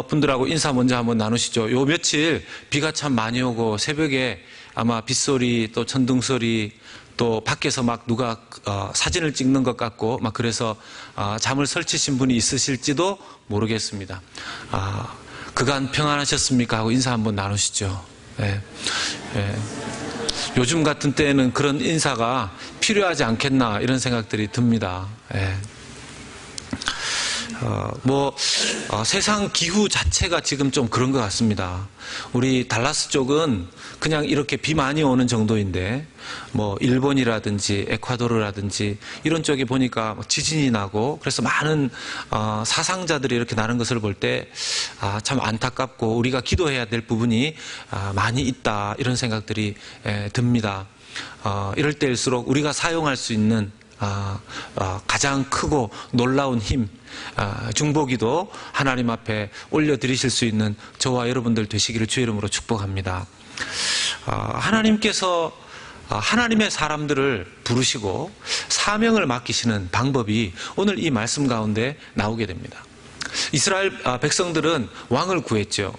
분들하고 인사 먼저 한번 나누시죠. 요 며칠 비가 참 많이 오고 새벽에 아마 빗소리 또 천둥소리 또 밖에서 막 누가 사진을 찍는 것 같고 막 그래서 잠을 설치신 분이 있으실지도 모르겠습니다. 그간 평안하셨습니까? 하고 인사 한번 나누시죠. 예. 예. 요즘 같은 때에는 그런 인사가 필요하지 않겠나 이런 생각들이 듭니다. 예. 세상 기후 자체가 지금 좀 그런 것 같습니다. 우리 달라스 쪽은 그냥 이렇게 비 많이 오는 정도인데, 일본이라든지 에콰도르라든지 이런 쪽에 보니까 지진이 나고, 그래서 많은, 사상자들이 이렇게 나는 것을 볼 때, 참 안타깝고, 우리가 기도해야 될 부분이, 많이 있다, 이런 생각들이 듭니다. 이럴 때일수록 우리가 사용할 수 있는 가장 크고 놀라운 힘, 중보기도 하나님 앞에 올려드리실 수 있는 저와 여러분들 되시기를 주의 이름으로 축복합니다. 하나님께서 하나님의 사람들을 부르시고 사명을 맡기시는 방법이 오늘 이 말씀 가운데 나오게 됩니다. 이스라엘 백성들은 왕을 구했죠.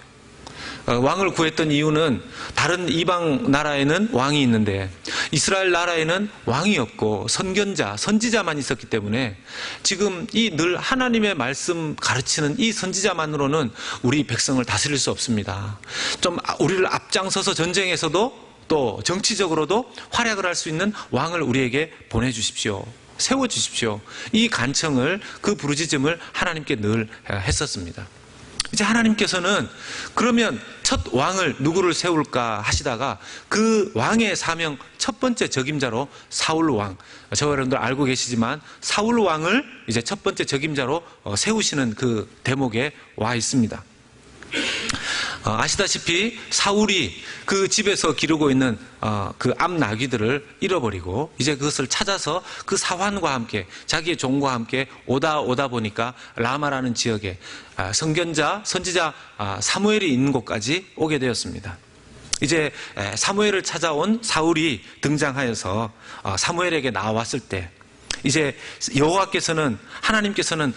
왕을 구했던 이유는 다른 이방 나라에는 왕이 있는데 이스라엘 나라에는 왕이 없고 선견자, 선지자만 있었기 때문에 지금 이 늘 하나님의 말씀 가르치는 이 선지자만으로는 우리 백성을 다스릴 수 없습니다. 좀 우리를 앞장서서 전쟁에서도 또 정치적으로도 활약을 할 수 있는 왕을 우리에게 보내주십시오. 세워주십시오. 이 간청을, 그 부르짖음을 하나님께 늘 했었습니다. 이제 하나님께서는 그러면 첫 왕을 누구를 세울까 하시다가 그 왕의 사명 첫 번째 적임자로 사울 왕, 저와 여러분들 알고 계시지만 사울 왕을 이제 첫 번째 적임자로 세우시는 그 대목에 와 있습니다. 아시다시피 사울이 그 집에서 기르고 있는 그 암나귀들을 잃어버리고 이제 그것을 찾아서 그 사환과 함께 자기의 종과 함께 오다 보니까 라마라는 지역에 선견자, 선지자 사무엘이 있는 곳까지 오게 되었습니다. 이제 사무엘을 찾아온 사울이 등장하여서 사무엘에게 나왔을 때 이제 여호와께서는 하나님께서는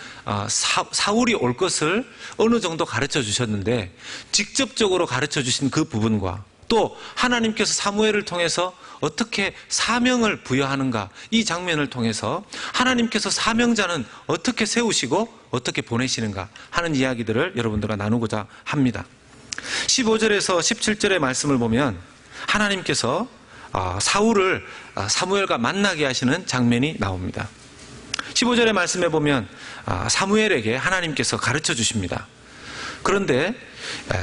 사울이 올 것을 어느 정도 가르쳐 주셨는데 직접적으로 가르쳐 주신 그 부분과 또 하나님께서 사무엘을 통해서 어떻게 사명을 부여하는가 이 장면을 통해서 하나님께서 사명자는 어떻게 세우시고 어떻게 보내시는가 하는 이야기들을 여러분들과 나누고자 합니다. 15절에서 17절의 말씀을 보면 하나님께서 사울을 사무엘과 만나게 하시는 장면이 나옵니다. 15절의 말씀에 보면 사무엘에게 하나님께서 가르쳐 주십니다. 그런데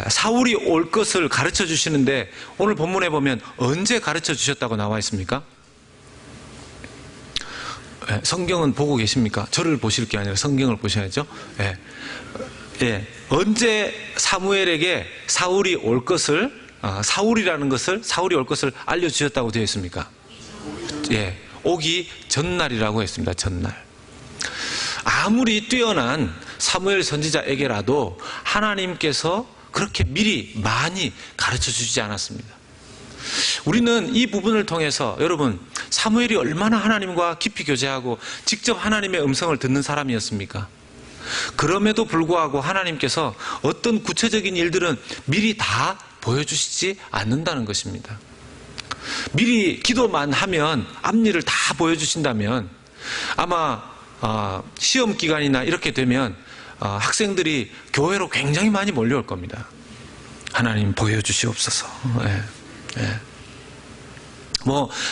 사울이 올 것을 가르쳐 주시는데 오늘 본문에 보면 언제 가르쳐 주셨다고 나와 있습니까? 성경은 보고 계십니까? 저를 보실 게 아니라 성경을 보셔야죠. 언제 사무엘에게 사울이 올 것을 사울이 올 것을 알려주셨다고 되어 있습니까? 오기 전날이라고 했습니다. 전날. 아무리 뛰어난 사무엘 선지자에게라도 하나님께서 그렇게 미리 많이 가르쳐 주지 않았습니다. 우리는 이 부분을 통해서 여러분 사무엘이 얼마나 하나님과 깊이 교제하고 직접 하나님의 음성을 듣는 사람이었습니까? 그럼에도 불구하고 하나님께서 어떤 구체적인 일들은 미리 다 보여주시지 않는다는 것입니다. 미리 기도만 하면 앞일을 다 보여주신다면 아마 시험 기간이나 이렇게 되면 학생들이 교회로 굉장히 많이 몰려올 겁니다. 하나님 보여주시옵소서.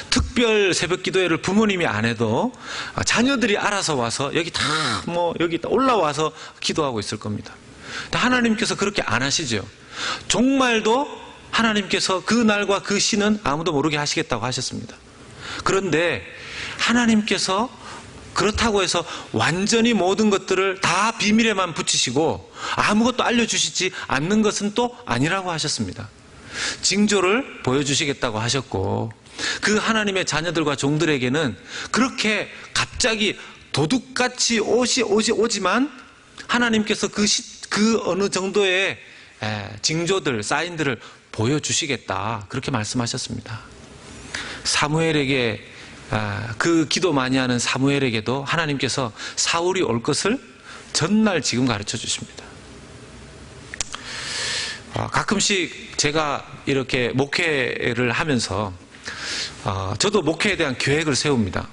특별 새벽 기도회를 부모님이 안 해도 자녀들이 알아서 와서 여기 다 올라와서 기도하고 있을 겁니다. 하나님께서 그렇게 안 하시죠. 종말도 하나님께서 그 날과 그 시는 아무도 모르게 하시겠다고 하셨습니다. 그런데 하나님께서 그렇다고 해서 완전히 모든 것들을 다 비밀에만 붙이시고 아무것도 알려주시지 않는 것은 또 아니라고 하셨습니다. 징조를 보여주시겠다고 하셨고 그 하나님의 자녀들과 종들에게는 그렇게 갑자기 도둑같이 오지만 하나님께서 그 어느 정도의 징조들, 사인들을 보여주시겠다 그렇게 말씀하셨습니다. 사무엘에게 그 기도 많이 하는 사무엘에게도 하나님께서 사울이 올 것을 전날 지금 가르쳐 주십니다. 가끔씩 제가 이렇게 목회를 하면서 저도 목회에 대한 계획을 세웁니다.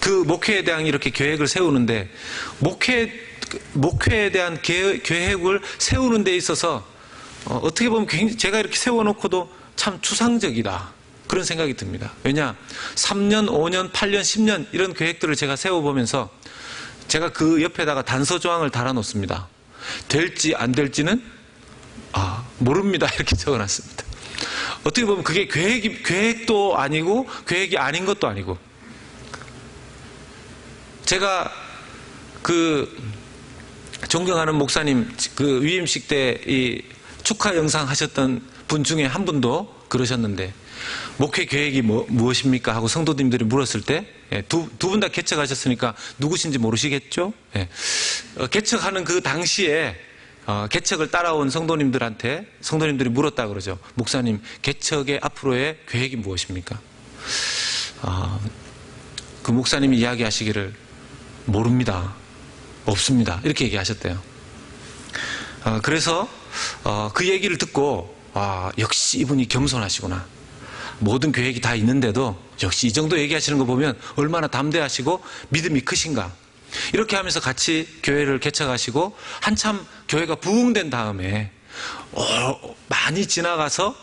그 목회에 대한 이렇게 계획을 세우는데 목회에 대한 계획을 세우는 데 있어서 어떻게 보면 굉장히 제가 이렇게 세워놓고도 참 추상적이다 그런 생각이 듭니다. 왜냐 3년, 5년, 8년, 10년 이런 계획들을 제가 세워보면서 제가 그 옆에다가 단서 조항을 달아놓습니다. 될지 안 될지는 모릅니다 이렇게 적어놨습니다. 어떻게 보면 그게 계획도 아니고 계획이 아닌 것도 아니고, 제가 그 존경하는 목사님 그 위임식 때 이 축하 영상 하셨던 분 중에 한 분도 그러셨는데 목회 계획이 무엇입니까 하고 성도님들이 물었을 때 두 분 다 개척하셨으니까 누구신지 모르시겠죠? 개척하는 그 당시에 개척을 따라온 성도님들이 물었다 그러죠. 목사님, 개척의 앞으로의 계획이 무엇입니까? 그 목사님이 이야기하시기를 모릅니다. 없습니다. 이렇게 얘기하셨대요. 그래서 그 얘기를 듣고 역시 이분이 겸손하시구나. 모든 계획이 다 있는데도 역시 이 정도 얘기하시는 거 보면 얼마나 담대하시고 믿음이 크신가. 이렇게 하면서 같이 교회를 개척하시고 한참 교회가 부흥된 다음에 많이 지나가서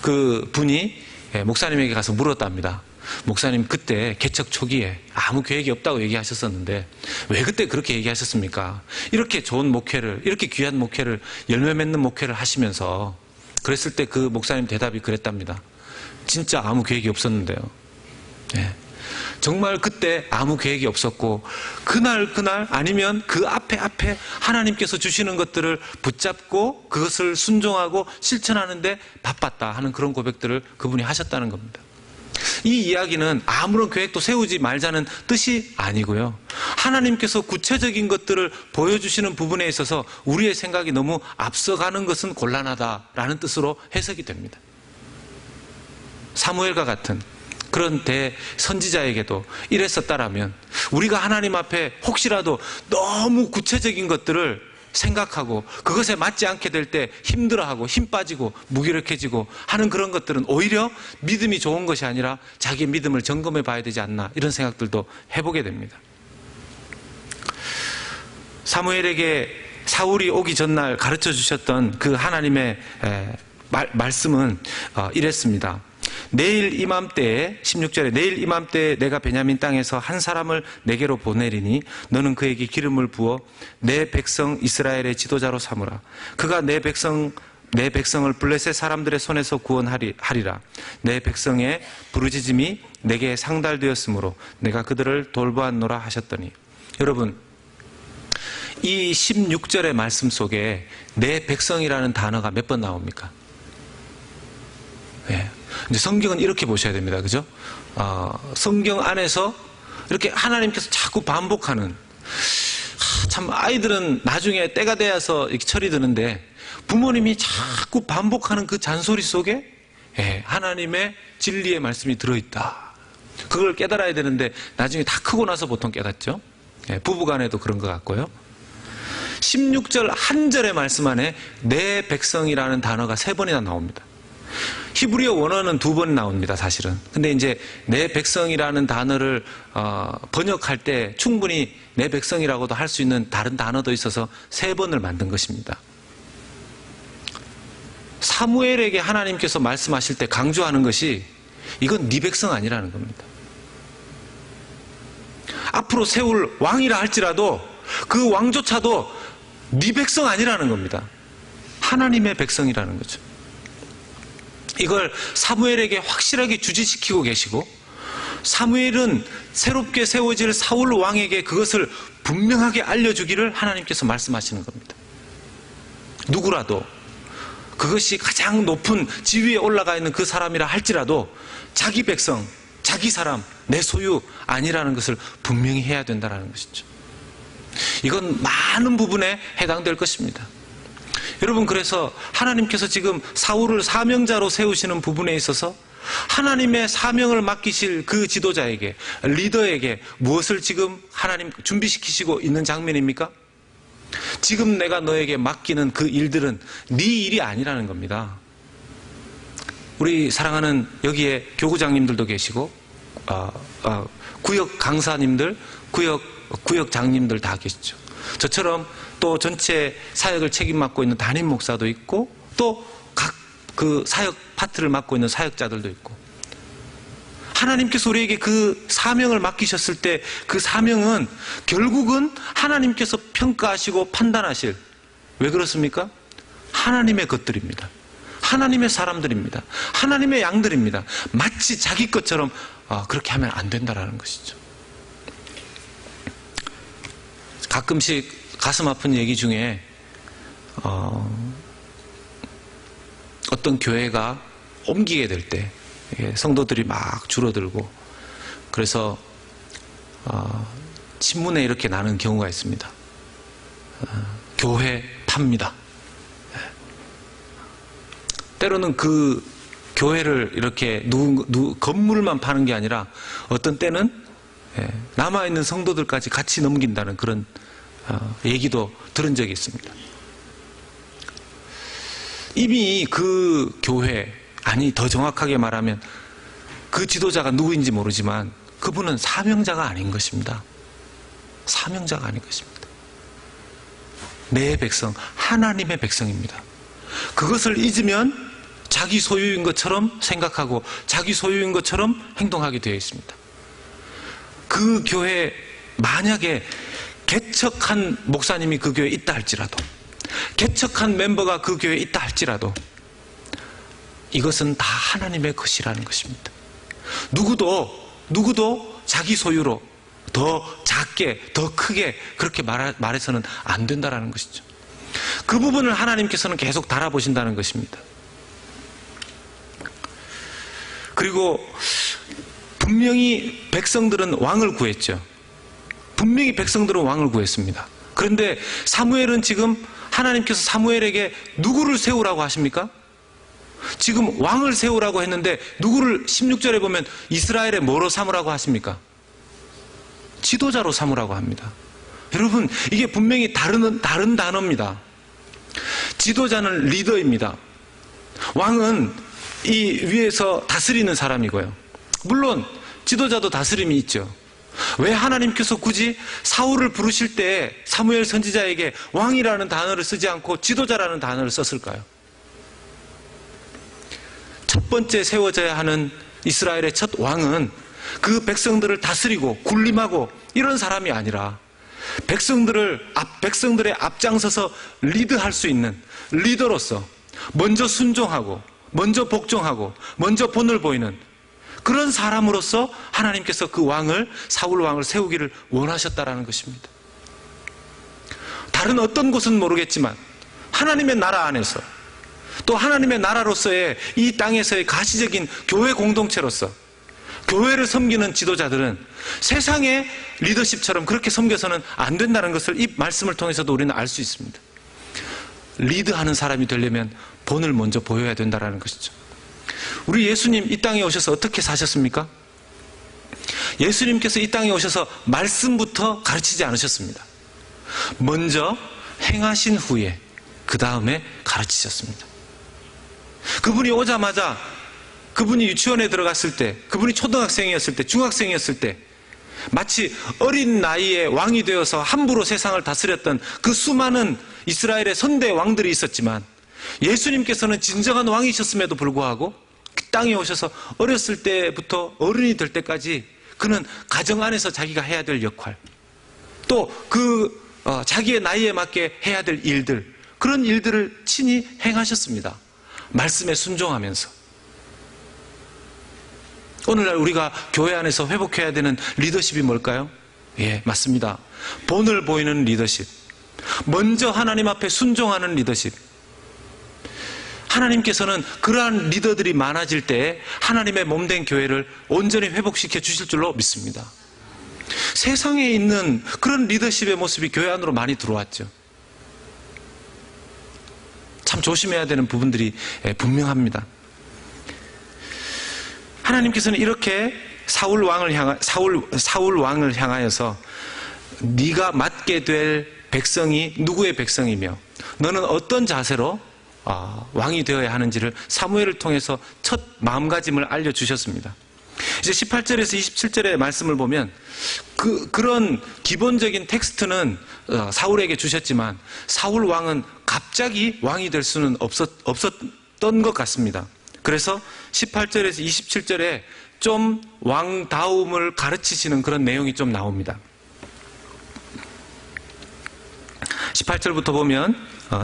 그 분이 목사님에게 가서 물었답니다. 목사님, 그때 개척 초기에 아무 계획이 없다고 얘기하셨었는데 왜 그때 그렇게 얘기하셨습니까? 이렇게 좋은 목회를, 이렇게 귀한 목회를, 열매 맺는 목회를 하시면서 그랬을 때 그 목사님 대답이 그랬답니다. 진짜 아무 계획이 없었는데요. 정말 그때 아무 계획이 없었고 그날 아니면 그 앞에 하나님께서 주시는 것들을 붙잡고 그것을 순종하고 실천하는데 바빴다 하는 그런 고백들을 그분이 하셨다는 겁니다. 이 이야기는 아무런 계획도 세우지 말자는 뜻이 아니고요. 하나님께서 구체적인 것들을 보여주시는 부분에 있어서 우리의 생각이 너무 앞서가는 것은 곤란하다라는 뜻으로 해석이 됩니다. 사무엘과 같은 그런 대선지자에게도 이랬었다라면 우리가 하나님 앞에 혹시라도 너무 구체적인 것들을 생각하고 그것에 맞지 않게 될 때 힘들어하고 힘 빠지고 무기력해지고 하는 그런 것들은 오히려 믿음이 좋은 것이 아니라 자기의 믿음을 점검해 봐야 되지 않나, 이런 생각들도 해보게 됩니다. 사무엘에게 사울이 오기 전날 가르쳐 주셨던 그 하나님의 말씀은 이랬습니다. 내일 이맘때에, 16절에 내일 이맘때에 내가 베냐민 땅에서 한 사람을 내게로 보내리니 너는 그에게 기름을 부어 내 백성 이스라엘의 지도자로 삼으라. 그가 내 백성을 블레셋 사람들의 손에서 구원하리라. 내 백성의 부르짖음이 내게 상달되었으므로 내가 그들을 돌보았노라 하셨더니. 여러분, 이 16절의 말씀 속에 내 백성이라는 단어가 몇 번 나옵니까? 이제 성경은 이렇게 보셔야 됩니다. 그죠? 성경 안에서 이렇게 하나님께서 자꾸 반복하는, 참 아이들은 나중에 때가 되어서 이렇게 철이 드는데 부모님이 자꾸 반복하는 그 잔소리 속에 하나님의 진리의 말씀이 들어있다. 그걸 깨달아야 되는데 나중에 다 크고 나서 보통 깨닫죠. 부부간에도 그런 것 같고요. 16절 한 절의 말씀 안에 내 백성이라는 단어가 3번이나 나옵니다. 히브리어 원어는 2번 나옵니다, 사실은. 근데 이제 내 백성이라는 단어를 번역할 때 충분히 내 백성이라고도 할 수 있는 다른 단어도 있어서 3번을 만든 것입니다. 사무엘에게 하나님께서 말씀하실 때 강조하는 것이 이건 네 백성 아니라는 겁니다. 앞으로 세울 왕이라 할지라도 그 왕조차도 네 백성 아니라는 겁니다. 하나님의 백성이라는 거죠. 이걸 사무엘에게 확실하게 주지시키고 계시고, 사무엘은 새롭게 세워질 사울 왕에게 그것을 분명하게 알려주기를 하나님께서 말씀하시는 겁니다. 누구라도 그것이 가장 높은 지위에 올라가 있는 그 사람이라 할지라도 자기 백성, 자기 사람, 내 소유 아니라는 것을 분명히 해야 된다는 것이죠. 이건 많은 부분에 해당될 것입니다. 여러분, 그래서 하나님께서 지금 사울을 사명자로 세우시는 부분에 있어서 하나님의 사명을 맡기실 그 지도자에게, 리더에게 무엇을 지금 하나님 준비시키시고 있는 장면입니까? 지금 내가 너에게 맡기는 그 일들은 네 일이 아니라는 겁니다. 우리 사랑하는 여기에 교구장님들도 계시고 구역 강사님들, 구역장님들 다 계시죠. 저처럼 또 전체 사역을 책임 맡고 있는 담임 목사도 있고 또 각 그 사역 파트를 맡고 있는 사역자들도 있고, 하나님께서 우리에게 그 사명을 맡기셨을 때 그 사명은 결국은 하나님께서 평가하시고 판단하실, 왜 그렇습니까? 하나님의 것들입니다. 하나님의 사람들입니다. 하나님의 양들입니다. 마치 자기 것처럼 그렇게 하면 안 된다라는 것이죠. 가끔씩 가슴 아픈 얘기 중에 어떤 교회가 옮기게 될 때 성도들이 막 줄어들고 그래서 신문에 이렇게 나는 경우가 있습니다. 교회 팝니다. 때로는 그 교회를 이렇게 건물만 파는 게 아니라 어떤 때는 남아있는 성도들까지 같이 넘긴다는 그런 얘기도 들은 적이 있습니다. 이미 그 교회, 아니 더 정확하게 말하면 그 지도자가 누구인지 모르지만 그분은 사명자가 아닌 것입니다. 사명자가 아닌 것입니다. 내 백성, 하나님의 백성입니다. 그것을 잊으면 자기 소유인 것처럼 생각하고 자기 소유인 것처럼 행동하게 되어 있습니다. 그 교회 만약에 개척한 목사님이 그 교회에 있다 할지라도, 개척한 멤버가 그 교회에 있다 할지라도 이것은 다 하나님의 것이라는 것입니다. 누구도 자기 소유로 더 작게, 더 크게 그렇게 말해서는 안 된다는 것이죠. 그 부분을 하나님께서는 계속 달아보신다는 것입니다. 그리고 분명히 백성들은 왕을 구했죠. 분명히 백성들은 왕을 구했습니다. 그런데 사무엘은 지금 하나님께서 사무엘에게 누구를 세우라고 하십니까? 지금 왕을 세우라고 했는데 누구를 16절에 보면 이스라엘의 뭐로 삼으라고 하십니까? 지도자로 삼으라고 합니다. 여러분, 이게 분명히 다른 단어입니다. 지도자는 리더입니다. 왕은 이 위에서 다스리는 사람이고요. 물론 지도자도 다스림이 있죠. 왜 하나님께서 굳이 사울을 부르실 때 사무엘 선지자에게 왕이라는 단어를 쓰지 않고 지도자라는 단어를 썼을까요? 첫 번째 세워져야 하는 이스라엘의 첫 왕은 그 백성들을 다스리고 군림하고 이런 사람이 아니라 백성들의 앞장서서 리드할 수 있는 리더로서 먼저 순종하고 먼저 복종하고 먼저 본을 보이는 그런 사람으로서 하나님께서 그 왕을, 사울 왕을 세우기를 원하셨다라는 것입니다. 다른 어떤 곳은 모르겠지만 하나님의 나라 안에서 또 하나님의 나라로서의 이 땅에서의 가시적인 교회 공동체로서 교회를 섬기는 지도자들은 세상의 리더십처럼 그렇게 섬겨서는 안 된다는 것을 이 말씀을 통해서도 우리는 알 수 있습니다. 리드하는 사람이 되려면 본을 먼저 보여야 된다는 것이죠. 우리 예수님 이 땅에 오셔서 어떻게 사셨습니까? 예수님께서 이 땅에 오셔서 말씀부터 가르치지 않으셨습니다. 먼저 행하신 후에 그 다음에 가르치셨습니다. 그분이 오자마자 그분이 유치원에 들어갔을 때, 그분이 초등학생이었을 때, 중학생이었을 때 마치 어린 나이에 왕이 되어서 함부로 세상을 다스렸던 그 수많은 이스라엘의 선대 왕들이 있었지만 예수님께서는 진정한 왕이셨음에도 불구하고 그 땅에 오셔서 어렸을 때부터 어른이 될 때까지 그는 가정 안에서 자기가 해야 될 역할, 또 자기의 나이에 맞게 해야 될 일들, 그런 일들을 친히 행하셨습니다. 말씀에 순종하면서. 오늘날 우리가 교회 안에서 회복해야 되는 리더십이 뭘까요? 예, 맞습니다. 본을 보이는 리더십. 먼저 하나님 앞에 순종하는 리더십. 하나님께서는 그러한 리더들이 많아질 때 하나님의 몸된 교회를 온전히 회복시켜 주실 줄로 믿습니다. 세상에 있는 그런 리더십의 모습이 교회 안으로 많이 들어왔죠. 참 조심해야 되는 부분들이 분명합니다. 하나님께서는 이렇게 사울 왕을 향하여서 네가 맡게 될 백성이 누구의 백성이며 너는 어떤 자세로 왕이 되어야 하는지를 사무엘을 통해서 첫 마음가짐을 알려주셨습니다. 이제 18절에서 27절의 말씀을 보면 그런 기본적인 텍스트는 사울에게 주셨지만 사울 왕은 갑자기 왕이 될 수는 없었던 것 같습니다. 그래서 18절에서 27절에 좀 왕다움을 가르치시는 그런 내용이 좀 나옵니다. 18절부터 보면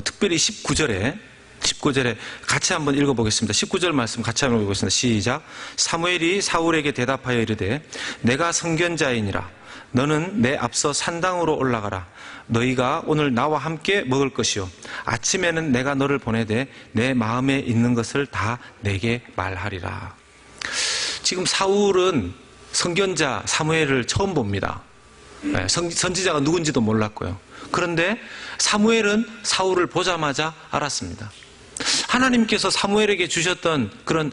특별히 19절에 같이 한번 읽어보겠습니다. 19절 말씀 같이 한번 읽어보겠습니다. 시작. 사무엘이 사울에게 대답하여 이르되 내가 선견자이니라. 너는 내 앞서 산당으로 올라가라. 너희가 오늘 나와 함께 먹을 것이요 아침에는 내가 너를 보내되 내 마음에 있는 것을 다 내게 말하리라. 지금 사울은 선견자 사무엘을 처음 봅니다. 선지자가 누군지도 몰랐고요. 그런데 사무엘은 사울을 보자마자 알았습니다. 하나님께서 사무엘에게 주셨던 그런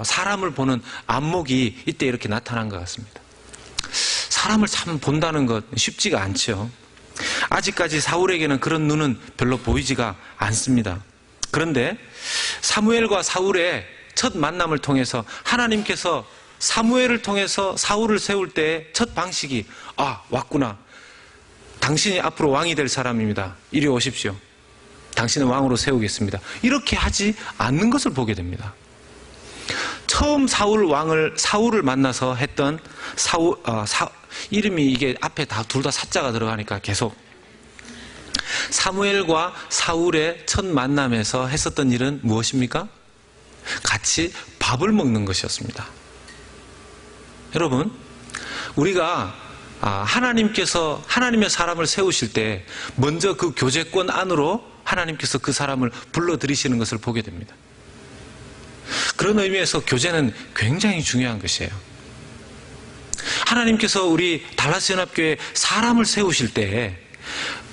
사람을 보는 안목이 이때 이렇게 나타난 것 같습니다. 사람을 참 본다는 것 쉽지가 않죠. 아직까지 사울에게는 그런 눈은 별로 보이지가 않습니다. 그런데 사무엘과 사울의 첫 만남을 통해서 하나님께서 사무엘을 통해서 사울을 세울 때의 첫 방식이 왔구나. 당신이 앞으로 왕이 될 사람입니다. 이리 오십시오. 당신은 왕으로 세우겠습니다. 이렇게 하지 않는 것을 보게 됩니다. 처음 사울을 만나서 했던 이름이 이게 앞에 둘 다 사자가 들어가니까 계속 사무엘과 사울의 첫 만남에서 했었던 일은 무엇입니까? 같이 밥을 먹는 것이었습니다. 여러분, 우리가 하나님께서 하나님의 사람을 세우실 때 먼저 그 교제권 안으로 하나님께서 그 사람을 불러들이시는 것을 보게 됩니다. 그런 의미에서 교제는 굉장히 중요한 것이에요. 하나님께서 우리 달라스 연합교회에 사람을 세우실 때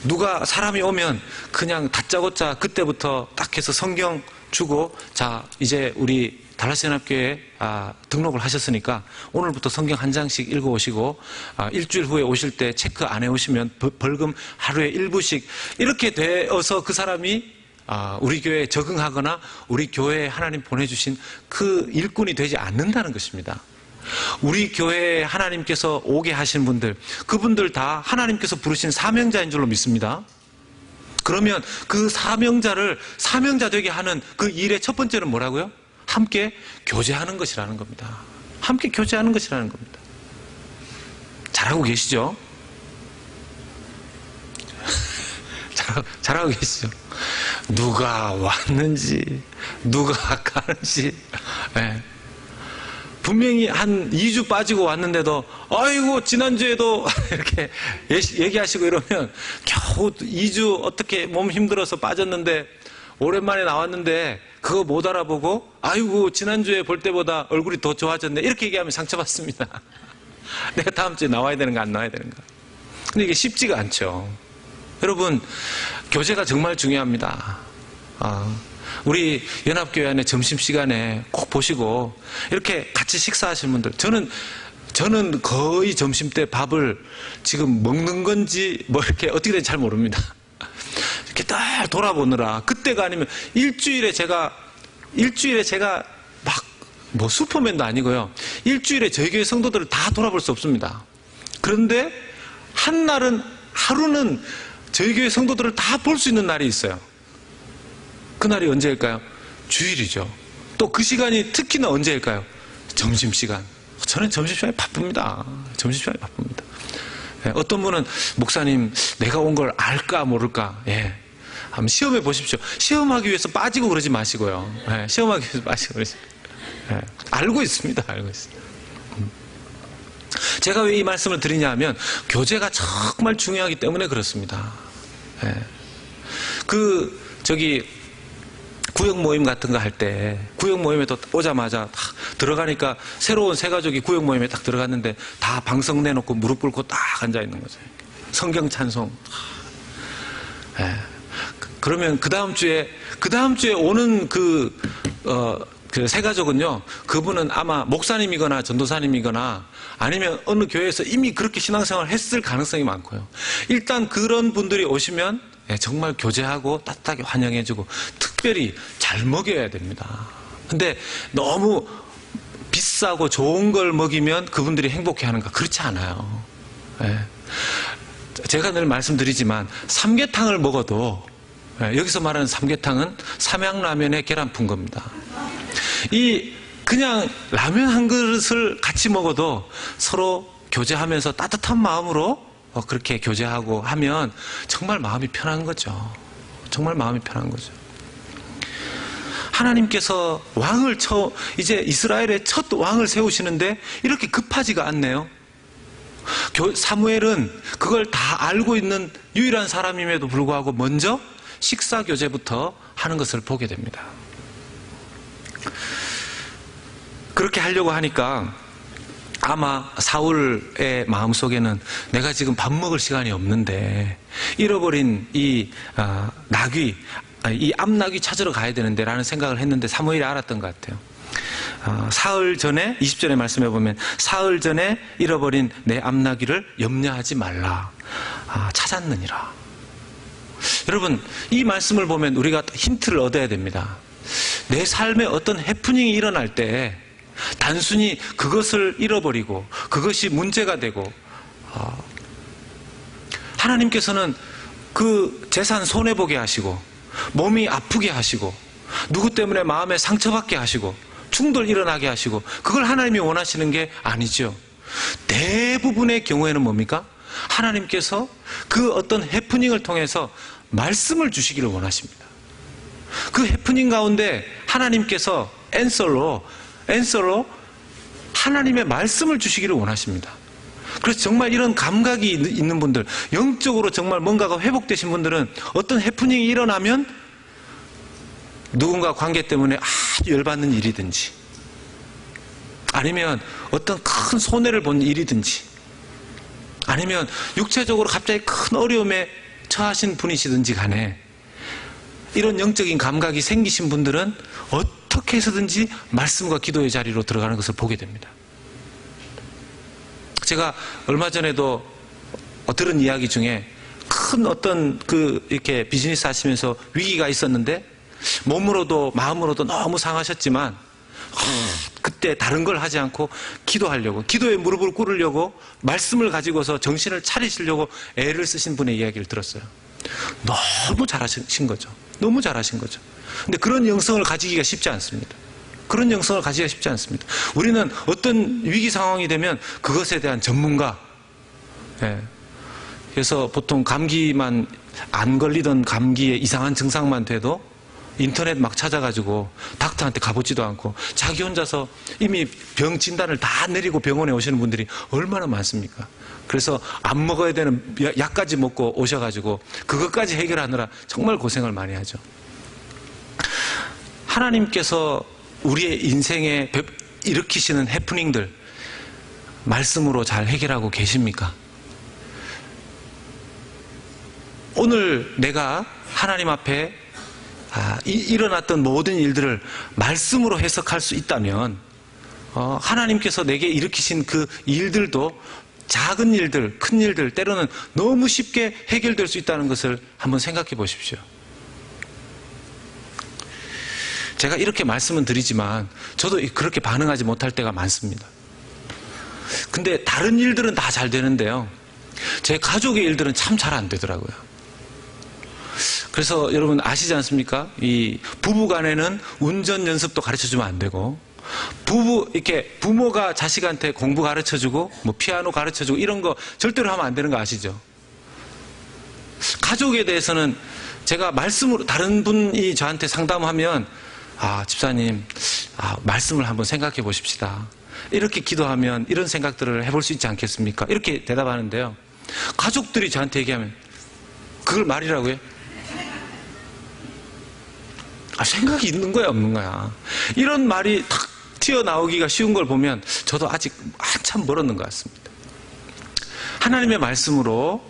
누가 사람이 오면 그냥 다짜고짜 그때부터 딱 해서 성경 주고 자 이제 우리 달라스 연합교회에 등록을 하셨으니까 오늘부터 성경 한 장씩 읽어오시고 일주일 후에 오실 때 체크 안 해오시면 벌금 하루에 1부씩 이렇게 되어서 그 사람이 우리 교회에 적응하거나 우리 교회에 하나님 보내주신 그 일꾼이 되지 않는다는 것입니다. 우리 교회에 하나님께서 오게 하신 분들, 그분들 다 하나님께서 부르신 사명자인 줄로 믿습니다. 그러면 그 사명자 되게 하는 그 일의 첫 번째는 뭐라고요? 함께 교제하는 것이라는 겁니다. 함께 교제하는 것이라는 겁니다. 잘하고 계시죠? 잘하고 계시죠? 누가 왔는지, 누가 가는지, 네. 분명히 한 2주 빠지고 왔는데도, 아이고, 지난주에도 이렇게 얘기하시고 이러면 겨우 2주 어떻게 몸 힘들어서 빠졌는데, 오랜만에 나왔는데, 그거 못 알아보고, 아이고, 지난주에 볼 때보다 얼굴이 더 좋아졌네. 이렇게 얘기하면 상처받습니다. 내가 다음 주에 나와야 되는가, 안 나와야 되는가. 근데 이게 쉽지가 않죠. 여러분, 교제가 정말 중요합니다. 우리 연합교회 안에 점심시간에 꼭 보시고, 이렇게 같이 식사하시는 분들, 저는 거의 점심 때 밥을 지금 먹는 건지, 이렇게 어떻게 되는지 잘 모릅니다. 이렇게 딱 돌아보느라, 그때가 아니면 일주일에 제가 슈퍼맨도 아니고요. 일주일에 저희 교회 성도들을 다 돌아볼 수 없습니다. 그런데 하루는 저희 교회 성도들을 다 볼 수 있는 날이 있어요. 그날이 언제일까요? 주일이죠. 또 그 시간이 특히나 언제일까요? 점심시간. 저는 점심시간에 바쁩니다. 점심시간에 바쁩니다. 어떤 분은 목사님 내가 온 걸 알까 모를까? 한번 시험해 보십시오. 시험하기 위해서 빠지고 그러지 마시고요. 시험하기 위해서 빠지고 그러지. 알고 있습니다. 알고 있습니다. 제가 왜 이 말씀을 드리냐 하면 교제가 정말 중요하기 때문에 그렇습니다. 구역 모임 같은 거 할 때, 구역 모임에 또 오자마자 딱 들어가니까 새로운 새 가족이 구역 모임에 딱 들어갔는데 다 방석 내놓고 무릎 꿇고 딱 앉아 있는 거죠. 성경 찬송. 그러면 그 다음 주에 오는 그 새 가족은요, 그분은 아마 목사님이거나 전도사님이거나 아니면 어느 교회에서 이미 그렇게 신앙생활을 했을 가능성이 많고요. 일단 그런 분들이 오시면 정말 교제하고 따뜻하게 환영해주고 특별히 잘 먹여야 됩니다. 근데 너무 비싸고 좋은 걸 먹이면 그분들이 행복해하는가? 그렇지 않아요. 제가 늘 말씀드리지만 삼계탕을 먹어도, 여기서 말하는 삼계탕은 삼양라면에 계란 푼 겁니다. 그냥 라면 한 그릇을 같이 먹어도 서로 교제하면서 따뜻한 마음으로 그렇게 교제하고 하면 정말 마음이 편한 거죠. 정말 마음이 편한 거죠. 하나님께서 이제 이스라엘의 첫 왕을 세우시는데 이렇게 급하지가 않네요. 사무엘은 그걸 다 알고 있는 유일한 사람임에도 불구하고 먼저 식사 교제부터 하는 것을 보게 됩니다. 그렇게 하려고 하니까 아마 사울의 마음속에는 내가 지금 밥 먹을 시간이 없는데 잃어버린 이 암나귀 찾으러 가야 되는데 라는 생각을 했는데 사무엘이 알았던 것 같아요. 사흘 전에 20절의 말씀에 보면 사흘 전에 잃어버린 내 암나귀를 염려하지 말라. 찾았느니라. 여러분, 이 말씀을 보면 우리가 힌트를 얻어야 됩니다. 내 삶에 어떤 해프닝이 일어날 때 단순히 그것을 잃어버리고 그것이 문제가 되고 하나님께서는 그 재산 손해보게 하시고 몸이 아프게 하시고 누구 때문에 마음에 상처받게 하시고 충돌 일어나게 하시고 그걸 하나님이 원하시는 게 아니죠. 대부분의 경우에는 뭡니까? 하나님께서 그 어떤 해프닝을 통해서 말씀을 주시기를 원하십니다. 그 해프닝 가운데 하나님께서 앤서로 하나님의 말씀을 주시기를 원하십니다. 그래서 정말 이런 감각이 있는 분들, 영적으로 정말 뭔가가 회복되신 분들은 어떤 해프닝이 일어나면 누군가 관계 때문에 아주 열받는 일이든지 아니면 어떤 큰 손해를 본 일이든지 아니면 육체적으로 갑자기 큰 어려움에 처하신 분이시든지 간에 이런 영적인 감각이 생기신 분들은 어떻게 해서든지 말씀과 기도의 자리로 들어가는 것을 보게 됩니다. 제가 얼마 전에도 들은 이야기 중에 큰 어떤 이렇게 비즈니스 하시면서 위기가 있었는데 몸으로도 마음으로도 너무 상하셨지만 그때 다른 걸 하지 않고 기도하려고, 기도에 무릎을 꿇으려고 말씀을 가지고서 정신을 차리시려고 애를 쓰신 분의 이야기를 들었어요. 너무 잘하신 거죠. 너무 잘하신 거죠. 근데 그런 영성을 가지기가 쉽지 않습니다. 그런 영성을 가지기가 쉽지 않습니다. 우리는 어떤 위기 상황이 되면 그것에 대한 전문가, 그래서 보통 감기만 안 걸리던 감기에 이상한 증상만 돼도 인터넷 막 찾아가지고 닥터한테 가보지도 않고 자기 혼자서 이미 병 진단을 다 내리고 병원에 오시는 분들이 얼마나 많습니까? 그래서 안 먹어야 되는 약까지 먹고 오셔가지고 그것까지 해결하느라 정말 고생을 많이 하죠. 하나님께서 우리의 인생에 일으키시는 해프닝들 말씀으로 잘 해결하고 계십니까? 오늘 내가 하나님 앞에 일어났던 모든 일들을 말씀으로 해석할 수 있다면 하나님께서 내게 일으키신 그 일들도 작은 일들, 큰 일들 때로는 너무 쉽게 해결될 수 있다는 것을 한번 생각해 보십시오. 제가 이렇게 말씀은 드리지만 저도 그렇게 반응하지 못할 때가 많습니다. 근데 다른 일들은 다 잘 되는데요, 제 가족의 일들은 참 잘 안 되더라고요. 그래서 여러분 아시지 않습니까? 이 부부 간에는 운전 연습도 가르쳐 주면 안 되고, 부모가 자식한테 공부 가르쳐 주고, 피아노 가르쳐 주고, 이런 거 절대로 하면 안 되는 거 아시죠? 가족에 대해서는 제가 말씀으로, 다른 분이 저한테 상담하면, 집사님, 말씀을 한번 생각해 보십시다. 이렇게 기도하면 이런 생각들을 해볼 수 있지 않겠습니까? 이렇게 대답하는데요, 가족들이 저한테 얘기하면, 그걸 말이라고요? 생각이 있는 거야, 없는 거야? 이런 말이 탁 튀어나오기가 쉬운 걸 보면 저도 아직 한참 멀었는 것 같습니다. 하나님의 말씀으로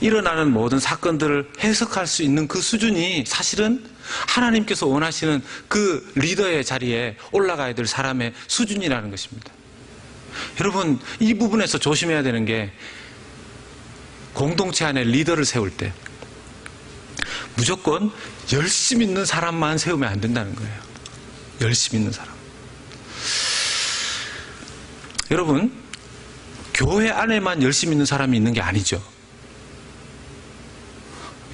일어나는 모든 사건들을 해석할 수 있는 그 수준이 사실은 하나님께서 원하시는 그 리더의 자리에 올라가야 될 사람의 수준이라는 것입니다. 여러분, 이 부분에서 조심해야 되는 게 공동체 안에 리더를 세울 때 무조건 열심 있는 사람만 세우면 안 된다는 거예요. 열심 있는 사람. 여러분, 교회 안에만 열심 있는 사람이 있는 게 아니죠.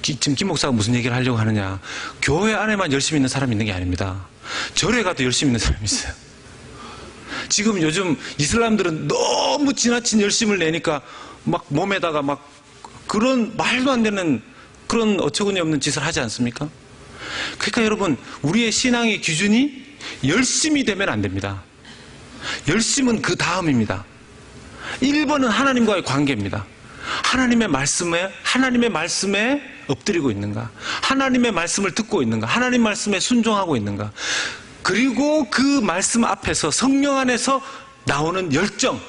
지금 김 목사가 무슨 얘기를 하려고 하느냐. 교회 안에만 열심히 있는 사람이 있는 게 아닙니다. 절에 가도 열심히 있는 사람이 있어요. 지금 요즘 이슬람들은 너무 지나친 열심을 내니까 막 몸에다가 막 그런 말도 안 되는 그런 어처구니 없는 짓을 하지 않습니까? 그러니까 여러분, 우리의 신앙의 기준이 열심히 되면 안 됩니다. 열심은 그 다음입니다. 1번은 하나님과의 관계입니다. 하나님의 말씀에 엎드리고 있는가? 하나님의 말씀을 듣고 있는가? 하나님 말씀에 순종하고 있는가? 그리고 그 말씀 앞에서 성령 안에서 나오는 열정,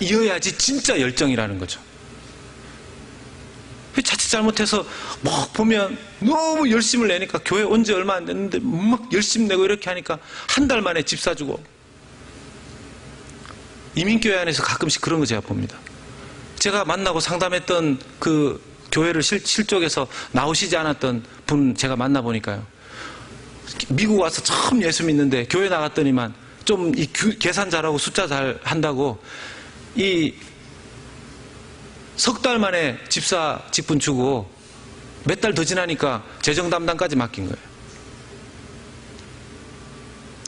이어야지 진짜 열정이라는 거죠. 자칫 잘못해서 막 보면 너무 열심을 내니까 교회 온 지 얼마 안 됐는데 막 열심 내고 이렇게 하니까 한 달 만에 집 사주고. 이민교회 안에서 가끔씩 그런 거 제가 봅니다. 제가 만나고 상담했던 그 교회를 실족해서 나오시지 않았던 분 제가 만나보니까요. 미국 와서 처음 예수 믿는데 교회 나갔더니만 좀 이 계산 잘하고 숫자 잘 한다고 이 석 달 만에 집사 직분 주고 몇 달 더 지나니까 재정 담당까지 맡긴 거예요.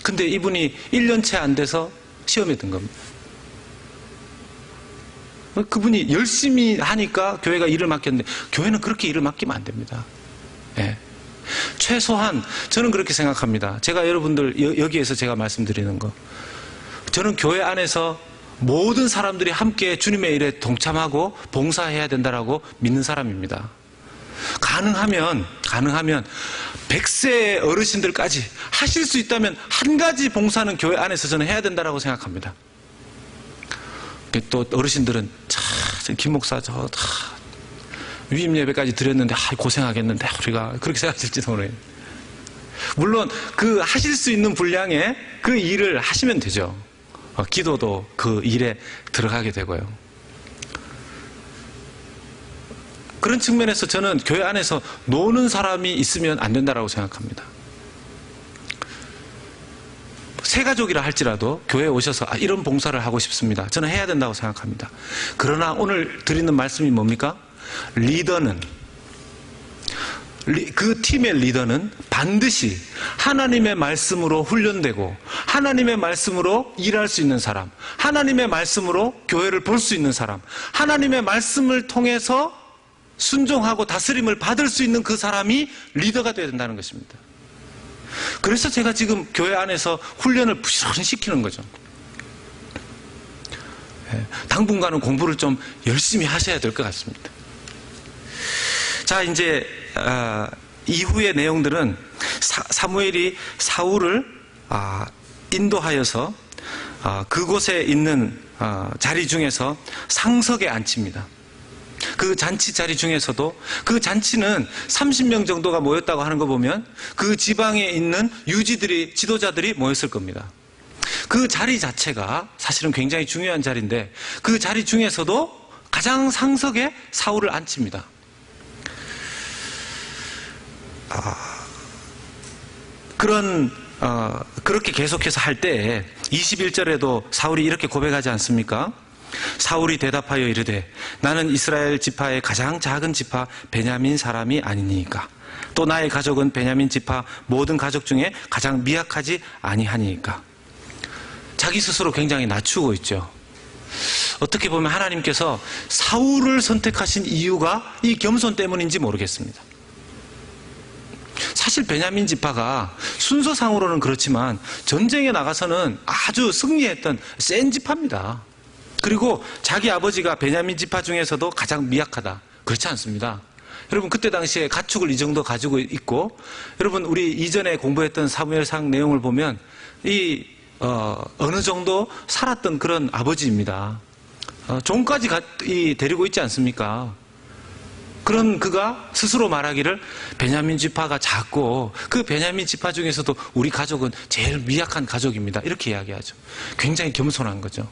근데 이분이 1년 채 안 돼서 시험에 든 겁니다. 그분이 열심히 하니까 교회가 일을 맡겼는데 교회는 그렇게 일을 맡기면 안 됩니다. 예. 최소한 저는 그렇게 생각합니다. 제가 여러분들 여기에서 제가 말씀드리는 거, 저는 교회 안에서 모든 사람들이 함께 주님의 일에 동참하고 봉사해야 된다라고 믿는 사람입니다. 가능하면 100세 어르신들까지 하실 수 있다면 한 가지 봉사는 교회 안에서 저는 해야 된다라고 생각합니다. 또 어르신들은 김 목사 위임 예배까지 드렸는데 고생하겠는데 우리가 그렇게 생각하실지도 모르겠네요. 물론 그 하실 수 있는 분량의 그 일을 하시면 되죠. 기도도 그 일에 들어가게 되고요. 그런 측면에서 저는 교회 안에서 노는 사람이 있으면 안 된다라고 생각합니다. 새 가족이라 할지라도 교회에 오셔서 이런 봉사를 하고 싶습니다. 저는 해야 된다고 생각합니다. 그러나 오늘 드리는 말씀이 뭡니까? 그 팀의 리더는 반드시 하나님의 말씀으로 훈련되고 하나님의 말씀으로 일할 수 있는 사람, 하나님의 말씀으로 교회를 볼 수 있는 사람, 하나님의 말씀을 통해서 순종하고 다스림을 받을 수 있는 그 사람이 리더가 되어야 된다는 것입니다. 그래서 제가 지금 교회 안에서 훈련을 부지런히 시키는 거죠. 당분간은 공부를 좀 열심히 하셔야 될 것 같습니다. 자, 이제 이후의 내용들은 사무엘이 사울을 인도하여서 그곳에 있는 자리 중에서 상석에 앉힙니다. 그 잔치 자리 중에서도 그 잔치는 30명 정도가 모였다고 하는 거 보면 그 지방에 있는 유지들이, 지도자들이 모였을 겁니다. 그 자리 자체가 사실은 굉장히 중요한 자리인데 그 자리 중에서도 가장 상석에 사울을 앉힙니다. 그렇게 계속해서 할 때에 21절에도 사울이 이렇게 고백하지 않습니까? 사울이 대답하여 이르되 나는 이스라엘 지파의 가장 작은 지파 베냐민 사람이 아니니까 또 나의 가족은 베냐민 지파 모든 가족 중에 가장 미약하지 아니하니까. 자기 스스로 굉장히 낮추고 있죠. 어떻게 보면 하나님께서 사울을 선택하신 이유가 이 겸손 때문인지 모르겠습니다. 사실 베냐민 지파가 순서상으로는 그렇지만 전쟁에 나가서는 아주 승리했던 센 지파입니다. 그리고 자기 아버지가 베냐민 지파 중에서도 가장 미약하다. 그렇지 않습니다. 여러분, 그때 당시에 가축을 이 정도 가지고 있고, 여러분 우리 이전에 공부했던 사무엘상 내용을 보면 어느 정도 살았던 그런 아버지입니다. 종까지 데리고 있지 않습니까? 그런 그가 스스로 말하기를 베냐민 지파가 작고 그 베냐민 지파 중에서도 우리 가족은 제일 미약한 가족입니다. 이렇게 이야기하죠. 굉장히 겸손한 거죠.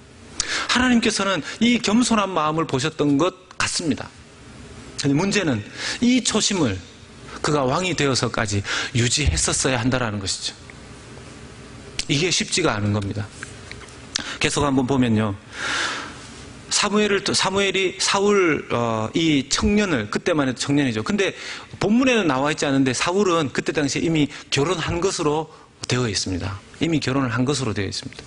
하나님께서는 이 겸손한 마음을 보셨던 것 같습니다. 문제는 이 초심을 그가 왕이 되어서까지 유지했었어야 한다는 것이죠. 이게 쉽지가 않은 겁니다. 계속 한번 보면요. 사무엘이 사울 이 청년을, 그때만 해도 청년이죠. 근데 본문에는 나와 있지 않은데 사울은 그때 당시에 이미 결혼한 것으로 되어 있습니다. 이미 결혼을 한 것으로 되어 있습니다.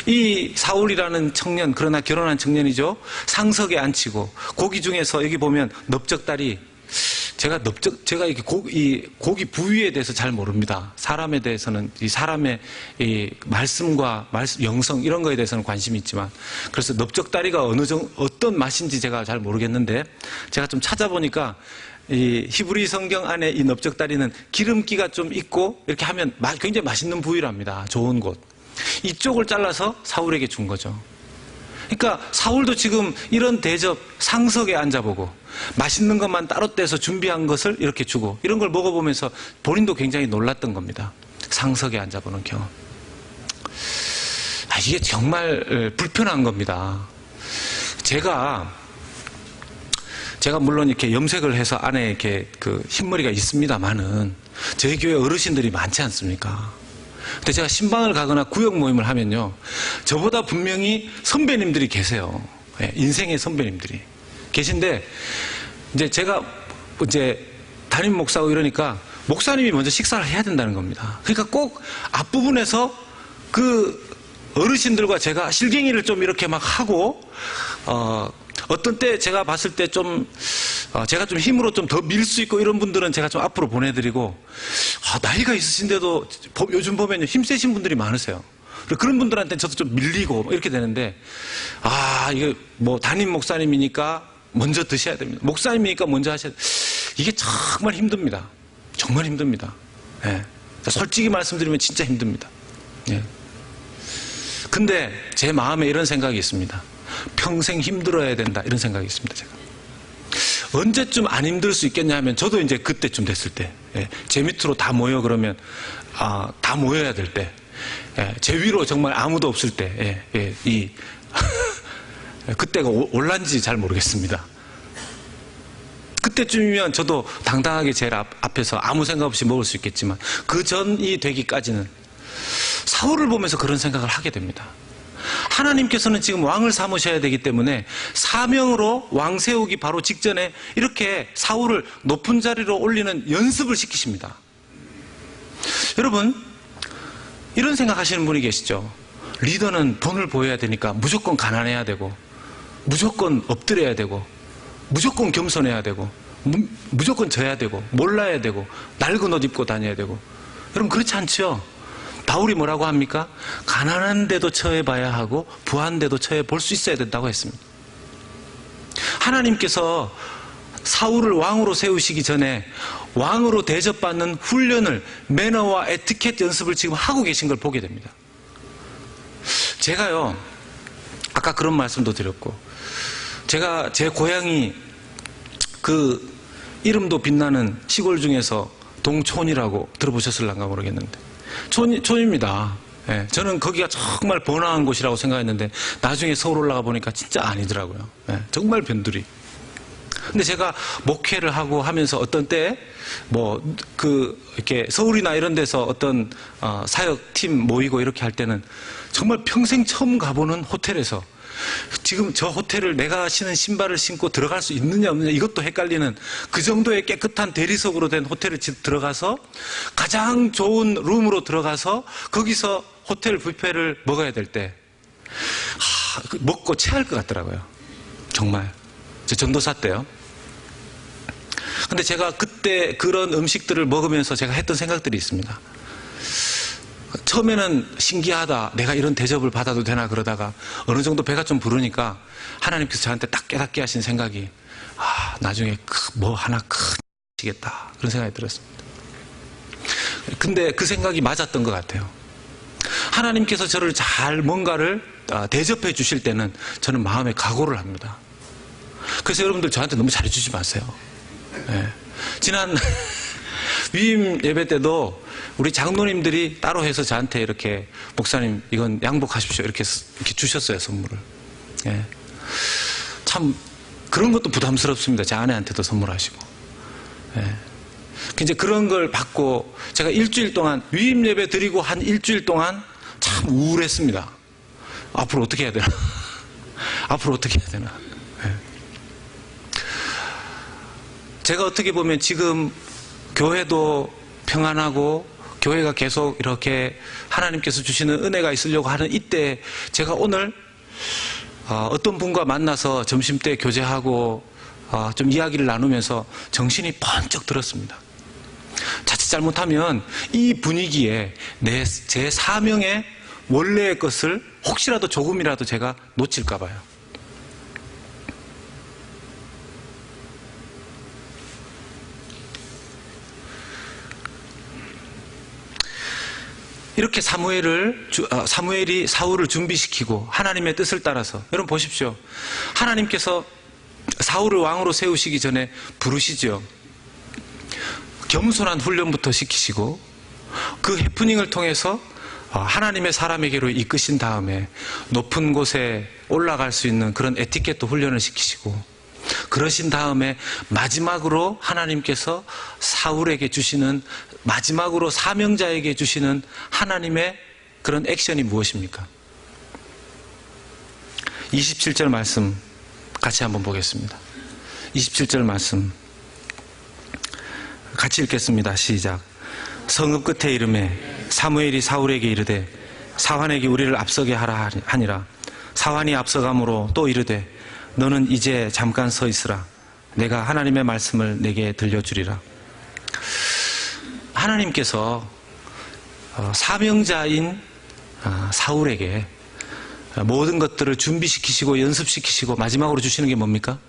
이 사울이라는 청년, 그러나 결혼한 청년이죠. 상석에 앉히고 고기 중에서 여기 보면 넓적다리, 제가 이렇게 고기 부위에 대해서 잘 모릅니다. 사람에 대해서는 이 사람의 이 말씀과 영성 이런 거에 대해서는 관심이 있지만, 그래서 넓적다리가 어떤 맛인지 제가 잘 모르겠는데, 제가 좀 찾아보니까 이 히브리 성경 안에 이 넓적다리는 기름기가 좀 있고 이렇게 하면 굉장히 맛있는 부위랍니다. 좋은 곳. 이쪽을 잘라서 사울에게 준 거죠. 그러니까 사울도 지금 이런 대접 상석에 앉아보고 맛있는 것만 따로 떼서 준비한 것을 이렇게 주고 이런 걸 먹어보면서 본인도 굉장히 놀랐던 겁니다. 상석에 앉아보는 경험. 이게 정말 불편한 겁니다. 제가 물론 이렇게 염색을 해서 안에 이렇게 그 흰머리가 있습니다만은 저희 교회 어르신들이 많지 않습니까? 근데 제가 신방을 가거나 구역 모임을 하면요, 저보다 분명히 선배님들이 계세요. 인생의 선배님들이 계신데, 이제 제가 담임 목사고 이러니까 목사님이 먼저 식사를 해야 된다는 겁니다. 그러니까 꼭 앞부분에서 그 어르신들과 제가 실갱이를 좀 이렇게 막 하고, 어떤 때 제가 봤을 때 제가 좀 힘으로 좀 더 밀 수 있고 이런 분들은 제가 좀 앞으로 보내드리고, 나이가 있으신데도 요즘 보면 힘세신 분들이 많으세요. 그런 분들한테는 저도 좀 밀리고 이렇게 되는데, 이게 뭐 담임 목사님이니까 먼저 드셔야 됩니다. 목사님이니까 먼저 하셔야 됩니다. 이게 정말 힘듭니다. 정말 힘듭니다. 예. 솔직히 말씀드리면 진짜 힘듭니다. 예. 근데 제 마음에 이런 생각이 있습니다. 평생 힘들어야 된다, 이런 생각이 있습니다. 제가 언제쯤 안 힘들 수 있겠냐 하면, 저도 이제 그때쯤 됐을 때, 제 밑으로 다 모여 그러면 다 모여야 될 때, 제 위로 정말 아무도 없을 때, 그때가 올란지 잘 모르겠습니다. 그때쯤이면 저도 당당하게 제일 앞에서 아무 생각 없이 먹을 수 있겠지만, 그 전이 되기까지는 사울을 보면서 그런 생각을 하게 됩니다. 하나님께서는 지금 왕을 삼으셔야 되기 때문에 사명으로 왕 세우기 바로 직전에 이렇게 사울을 높은 자리로 올리는 연습을 시키십니다. 여러분, 이런 생각하시는 분이 계시죠? 리더는 본을 보여야 되니까 무조건 가난해야 되고, 무조건 엎드려야 되고, 무조건 겸손해야 되고, 무조건 져야 되고, 몰라야 되고, 낡은 옷 입고 다녀야 되고. 여러분, 그렇지 않죠? 바울이 뭐라고 합니까? 가난한데도 처해봐야 하고 부한데도 처해볼 수 있어야 된다고 했습니다. 하나님께서 사울을 왕으로 세우시기 전에 왕으로 대접받는 훈련을, 매너와 에티켓 연습을 지금 하고 계신 걸 보게 됩니다. 제가요, 아까 그런 말씀도 드렸고, 제가 제 고향이 그 이름도 빛나는 시골 중에서 동촌이라고 들어보셨을란가 모르겠는데, 촌입니다. 예, 저는 거기가 정말 번화한 곳이라고 생각했는데 나중에 서울 올라가 보니까 진짜 아니더라고요. 예, 정말 변두리. 근데 제가 목회를 하고 하면서 어떤 때 이렇게 서울이나 이런 데서 어떤 사역팀 모이고 이렇게 할 때는 정말 평생 처음 가보는 호텔에서 지금 저 호텔을 내가 신은 신발을 신고 들어갈 수 있느냐 없느냐 이것도 헷갈리는 그 정도의 깨끗한 대리석으로 된 호텔을 들어가서 가장 좋은 룸으로 들어가서 거기서 호텔 뷔페를 먹어야 될 때 먹고 체할 것 같더라고요. 정말. 제 전도사 때요. 근데 제가 그때 그런 음식들을 먹으면서 제가 했던 생각들이 있습니다. 처음에는 신기하다, 내가 이런 대접을 받아도 되나 그러다가 어느 정도 배가 좀 부르니까 하나님께서 저한테 딱 깨닫게 하신 생각이 나중에 하나 크시겠다 그런 생각이 들었습니다. 근데 그 생각이 맞았던 것 같아요. 하나님께서 저를 잘 뭔가를 대접해 주실 때는 저는 마음에 각오를 합니다. 그래서 여러분들 저한테 너무 잘해주지 마세요. 예. 지난 위임 예배 때도 우리 장로님들이 따로 해서 저한테 이렇게 목사님 이건 양복하십시오 이렇게 주셨어요, 선물을. 예. 참 그런 것도 부담스럽습니다. 제 아내한테도 선물하시고. 예. 이제 그런 걸 받고 제가 일주일 동안 위임 예배 드리고 한 일주일 동안 참 우울했습니다. 앞으로 어떻게 해야 되나? 앞으로 어떻게 해야 되나? 예. 제가 어떻게 보면 지금 교회도 평안하고 교회가 계속 이렇게 하나님께서 주시는 은혜가 있으려고 하는 이때 제가 오늘 어떤 분과 만나서 점심때 교제하고 좀 이야기를 나누면서 정신이 번쩍 들었습니다. 자칫 잘못하면 이 분위기에 제 사명의 원래의 것을 혹시라도 조금이라도 제가 놓칠까 봐요. 이렇게 사무엘이 사울을 준비시키고 하나님의 뜻을 따라서, 여러분 보십시오. 하나님께서 사울을 왕으로 세우시기 전에 부르시죠. 겸손한 훈련부터 시키시고 그 해프닝을 통해서 하나님의 사람에게로 이끄신 다음에 높은 곳에 올라갈 수 있는 그런 에티켓도 훈련을 시키시고, 그러신 다음에 마지막으로 하나님께서 사울에게 주시는, 마지막으로 사명자에게 주시는 하나님의 그런 액션이 무엇입니까? 27절 말씀 같이 한번 보겠습니다. 27절 말씀 같이 읽겠습니다. 시작. 성읍 끝에 이르매 사무엘이 사울에게 이르되 사환에게 우리를 앞서게 하라 하니라. 사환이 앞서가므로 또 이르되 너는 이제 잠깐 서 있으라. 내가 하나님의 말씀을 내게 들려주리라. 하나님께서 사명자인 사울에게 모든 것들을 준비시키시고 연습시키시고 마지막으로 주시는 게 뭡니까?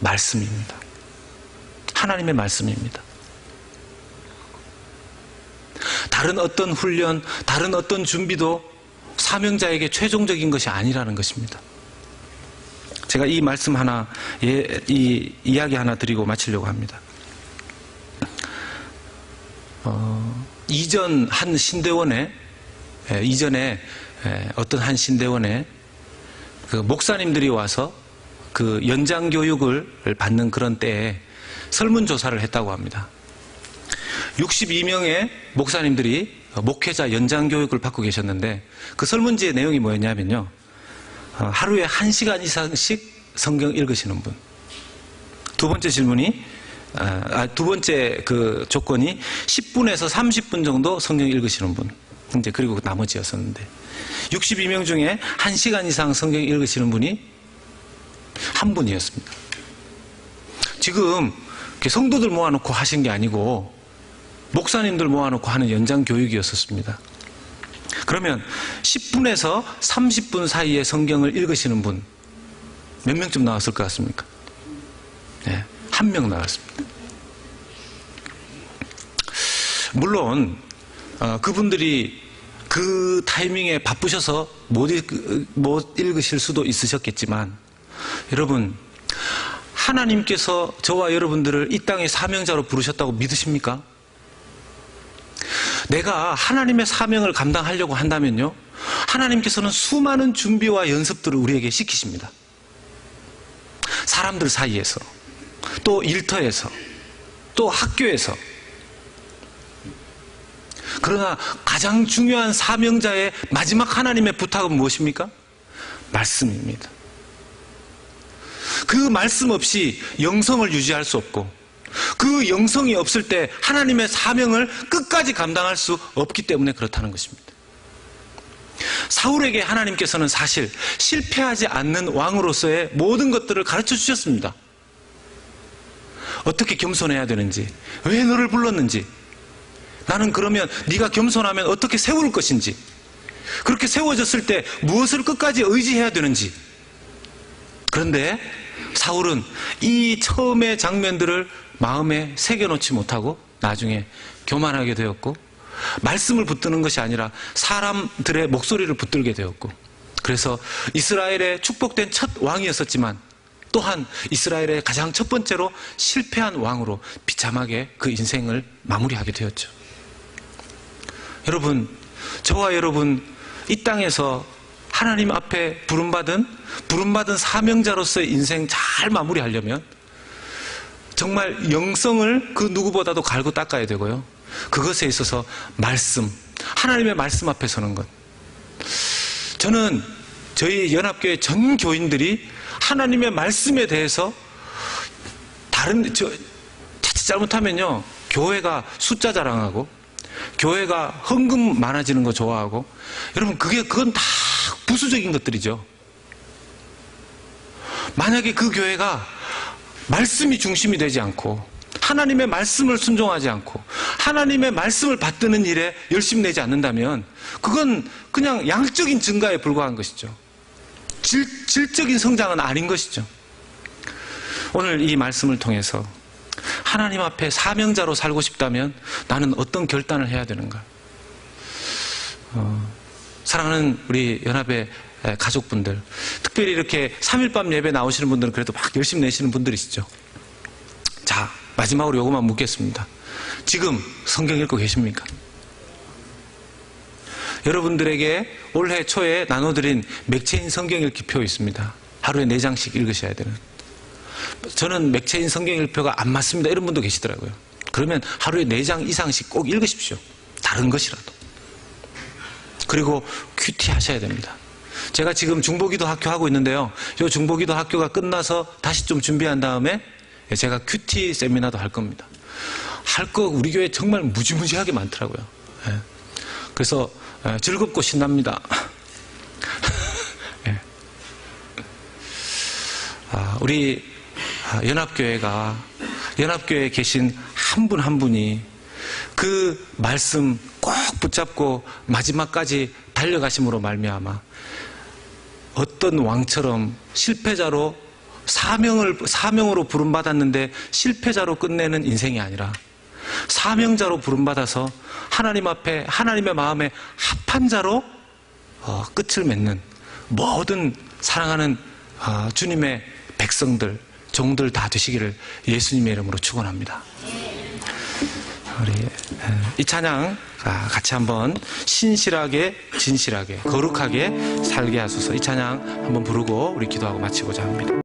말씀입니다. 하나님의 말씀입니다. 다른 어떤 훈련, 다른 어떤 준비도 사명자에게 최종적인 것이 아니라는 것입니다. 제가 이 말씀 하나, 이 이야기 하나 드리고 마치려고 합니다. 이전 한 신대원에, 이전에 어떤 한 신대원에 그 목사님들이 와서 그 연장 교육을 받는 그런 때에 설문조사를 했다고 합니다. 62명의 목사님들이 목회자 연장 교육을 받고 계셨는데 그 설문지의 내용이 뭐였냐면요. 하루에 1시간 이상씩 성경 읽으시는 분. 두 번째 질문이, 두 번째 그 조건이 10분에서 30분 정도 성경 읽으시는 분. 이제 그리고 나머지였었는데 62명 중에 1시간 이상 성경 읽으시는 분이 한 분이었습니다. 지금 성도들 모아놓고 하신 게 아니고 목사님들 모아놓고 하는 연장 교육이었었습니다. 그러면 10분에서 30분 사이에 성경을 읽으시는 분 몇 명쯤 나왔을 것 같습니까? 네, 1명 나왔습니다. 물론 그분들이 그 타이밍에 바쁘셔서 못 읽으실 수도 있으셨겠지만, 여러분, 하나님께서 저와 여러분들을 이 땅의 사명자로 부르셨다고 믿으십니까? 내가 하나님의 사명을 감당하려고 한다면요, 하나님께서는 수많은 준비와 연습들을 우리에게 시키십니다. 사람들 사이에서, 또 일터에서, 또 학교에서. 그러나 가장 중요한 사명자의 마지막 하나님의 부탁은 무엇입니까? 말씀입니다. 그 말씀 없이 영성을 유지할 수 없고, 그 영성이 없을 때 하나님의 사명을 끝까지 감당할 수 없기 때문에 그렇다는 것입니다. 사울에게 하나님께서는 사실 실패하지 않는 왕으로서의 모든 것들을 가르쳐 주셨습니다. 어떻게 겸손해야 되는지, 왜 너를 불렀는지, 나는 그러면 네가 겸손하면 어떻게 세울 것인지, 그렇게 세워졌을 때 무엇을 끝까지 의지해야 되는지. 그런데 사울은 이 처음의 장면들을 마음에 새겨놓지 못하고 나중에 교만하게 되었고, 말씀을 붙드는 것이 아니라 사람들의 목소리를 붙들게 되었고, 그래서 이스라엘의 축복된 첫 왕이었었지만 또한 이스라엘의 가장 첫 번째로 실패한 왕으로 비참하게 그 인생을 마무리하게 되었죠. 여러분, 저와 여러분 이 땅에서 하나님 앞에 부름받은 사명자로서의 인생 잘 마무리하려면 정말 영성을 그 누구보다도 갈고 닦아야 되고요. 그것에 있어서 말씀, 하나님의 말씀 앞에 서는 것. 저는 저희 연합교회 전 교인들이 하나님의 말씀에 대해서 자칫 잘못하면요, 교회가 숫자 자랑하고 교회가 헌금 많아지는 거 좋아하고, 여러분 그건 다 부수적인 것들이죠. 만약에 그 교회가 말씀이 중심이 되지 않고 하나님의 말씀을 순종하지 않고 하나님의 말씀을 받드는 일에 열심 내지 않는다면 그건 그냥 양적인 증가에 불과한 것이죠. 질적인 성장은 아닌 것이죠. 오늘 이 말씀을 통해서 하나님 앞에 사명자로 살고 싶다면 나는 어떤 결단을 해야 되는가? 사랑하는 우리 연합의 가족분들, 특별히 이렇게 3일밤 예배 나오시는 분들은 그래도 막 열심히 내시는 분들이시죠. 자, 마지막으로 요것만 묻겠습니다. 지금 성경 읽고 계십니까? 여러분들에게 올해 초에 나눠드린 맥체인 성경 읽기표 있습니다. 하루에 4장씩 읽으셔야 되는. 저는 맥체인 성경 읽기표가 안 맞습니다, 이런 분도 계시더라고요. 그러면 하루에 4장 이상씩 꼭 읽으십시오. 다른 것이라도. 그리고 큐티 하셔야 됩니다. 제가 지금 중보기도 학교 하고 있는데요. 이 중보기도 학교가 끝나서 다시 좀 준비한 다음에 제가 큐티 세미나도 할 겁니다. 할 거 우리 교회 정말 무지무지하게 많더라고요. 그래서 즐겁고 신납니다. 우리 연합교회에 계신 한 분 한 분이 그 말씀 꼭 붙잡고 마지막까지 달려가심으로 말미암아 어떤 왕처럼 실패자로 사명으로 부름받았는데 실패자로 끝내는 인생이 아니라 사명자로 부름받아서 하나님 앞에 하나님의 마음에 합한 자로 끝을 맺는 모든 사랑하는 주님의 백성들, 종들 다 되시기를 예수님의 이름으로 축원합니다. 우리 이 찬양 같이 한번 신실하게 진실하게 거룩하게 살게 하소서. 이 찬양 한번 부르고 우리 기도하고 마치고자 합니다.